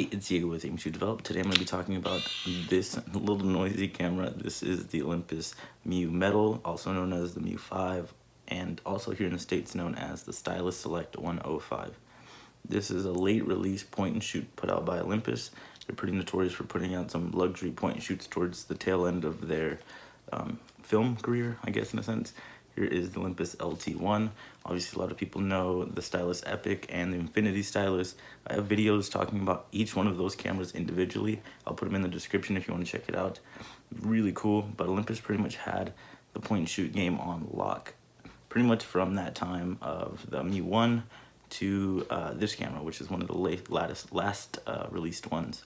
It's Diego with Mju Develop. Today I'm going to be talking about this little noisy camera. This is the Olympus Mju Metal, also known as the Mju 5, and also here in the States known as the Stylus Select 105. This is a late release point and shoot put out by Olympus. They're pretty notorious for putting out some luxury point and shoots towards the tail end of their film career, I guess, in a sense. Here is the Olympus LT1. Obviously, a lot of people know the Stylus Epic and the Infinity Stylus. I have videos talking about each one of those cameras individually. I'll put them in the description if you want to check it out. Really cool, but Olympus pretty much had the point and shoot game on lock. Pretty much from that time of the Mju 1 to this camera, which is one of the last released ones.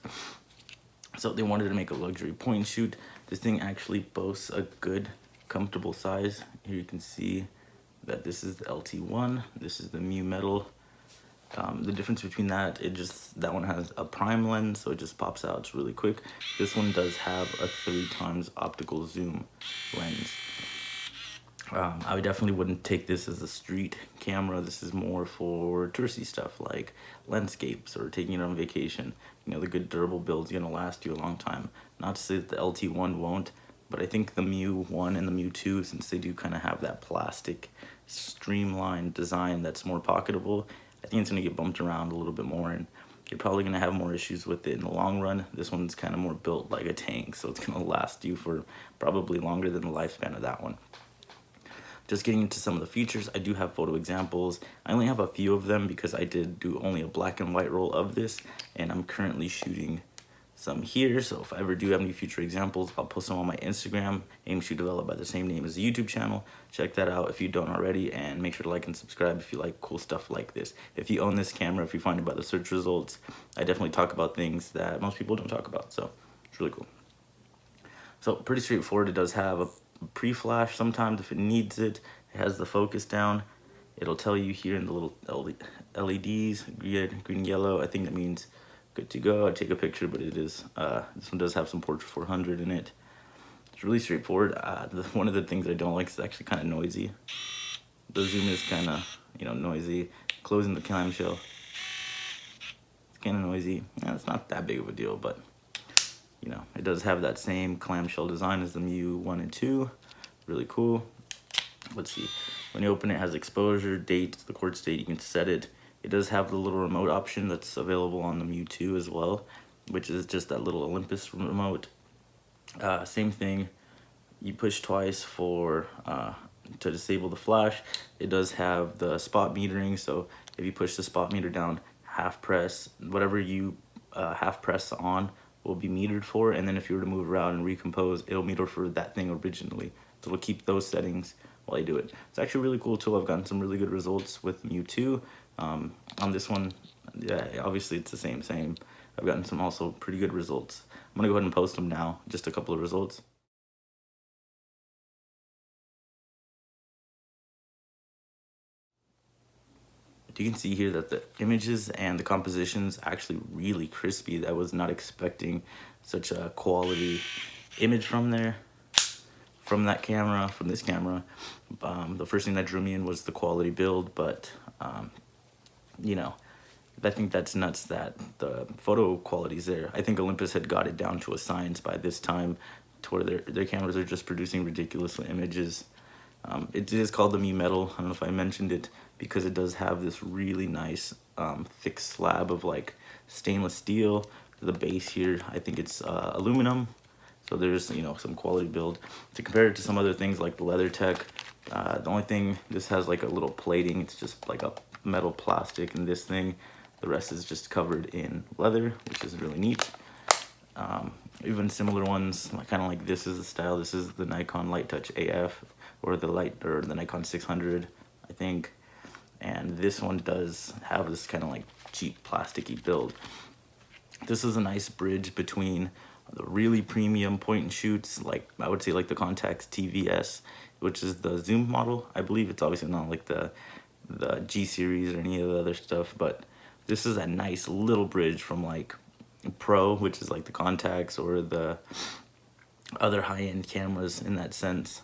So they wanted to make a luxury point and shoot. This thing actually boasts a good, comfortable size. Here you can see that this is the LT1, this is the Mju Metal. The difference between that one has a prime lens, so it just pops out really quick. This one does have a 3x optical zoom lens. I definitely wouldn't take this as a street camera. This is more for touristy stuff like landscapes or taking it on vacation. You know, the good durable build's gonna last you a long time. Not to say that the LT1 won't, but I think the Mju 1 and the Mju 2, since they do kind of have that plastic streamlined design that's more pocketable, I think it's gonna get bumped around a little bit more, and you're probably gonna have more issues with it in the long run. This one's kind of more built like a tank, so it's gonna last you for probably longer than the lifespan of that one. Just getting into some of the features, I do have photo examples. I only have a few of them because I did do only a black and white roll of this, and I'm currently shooting some here. So if I ever do have any future examples, I'll post them on my Instagram, Mju Develop, by the same name as the YouTube channel. Check that out if you don't already, and make sure to like and subscribe if you like cool stuff like this. If you own this camera, if you find it by the search results, I definitely talk about things that most people don't talk about, so it's really cool. So pretty straightforward. It does have a pre-flash sometimes if it needs it. It has the focus down. It'll tell you here in the little LEDs, green, yellow. I think that means good to go. I take a picture, but it is this one does have some Portrait 400 in it. It's really straightforward. One of the things I don't like is actually kind of noisy. The zoom is kind of, noisy. Closing the clamshell, it's kind of noisy. Yeah, it's not that big of a deal, but it does have that same clamshell design as the Mju 1 and 2. Really cool. Let's see. When you open it, it has exposure, date, the quartz date. You can set it. It does have the little remote option that's available on the Mju 2 as well, which is just that little Olympus remote. Same thing. You push twice for to disable the flash. It does have the spot metering, so if you push the spot meter down, half press, whatever you half press on will be metered for, and then if you were to move around and recompose, it'll meter for that thing originally. So it'll keep those settings while you do it. It's actually a really cool tool. I've gotten some really good results with Mju 2. On this one, yeah, obviously it's the same. I've gotten some also pretty good results. I'm gonna go ahead and post them now, just a couple of results. You can see here that the images and the compositions actually really crispy. I was not expecting such a quality image from that camera, from this camera. The first thing that drew me in was the quality build, but I think that's nuts that the photo quality is there. I think Olympus had got it down to a science by this time, to where their cameras are just producing ridiculous images. It is called the Mju Metal. I don't know if I mentioned it, because it does have this really nice thick slab of like stainless steel. The base here, I think it's aluminum. So there's some quality build. To compare it to some other things like the LeatherTech, the only thing, this has like a little plating. It's just like a metal plastic, and this thing, the rest is just covered in leather, which is really neat. Even similar ones, kind of like this is the style. This is the Nikon Light Touch AF, or the Nikon 600, I think. And this one does have this kind of like cheap plasticky build. This is a nice bridge between the really premium point and shoots, like I would say like the Contax TVS, which is the zoom model. I believe it's obviously not like the G series or any of the other stuff, but this is a nice little bridge from like Pro, which is like the Contax or the other high-end cameras in that sense.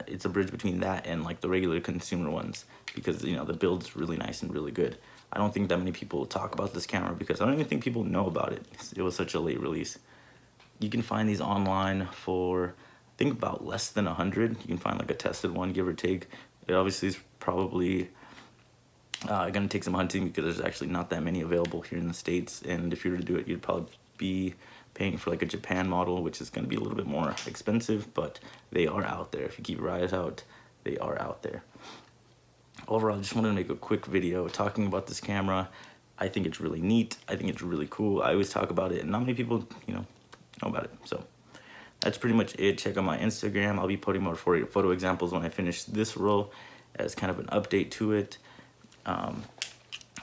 It's a bridge between that and like the regular consumer ones, because the build's really nice and really good. I don't think that many people talk about this camera because I don't even think people know about it. It was such a late release. You can find these online for, I think, about less than 100. You can find like a tested one, give or take. It obviously is probably gonna take some hunting because there's actually not that many available here in the States, and if you were to do it, you'd probably be paying for like a Japan model, which is gonna be a little bit more expensive, but they are out there. If you keep your eyes out, they are out there. Overall, I just wanted to make a quick video talking about this camera. I think it's really neat. I think it's really cool. I always talk about it, and not many people, know about it. So that's pretty much it. Check out my Instagram. I'll be putting more photo examples when I finish this roll as kind of an update to it.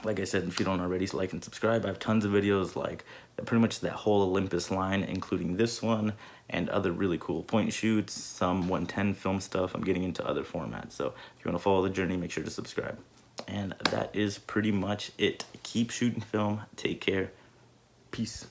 Like I said, if you don't already, like and subscribe. I have tons of videos like pretty much that whole Olympus line, including this one and other really cool point shoots, some 110 film stuff. I'm getting into other formats. So if you want to follow the journey, make sure to subscribe. And that is pretty much it. Keep shooting film. Take care. Peace.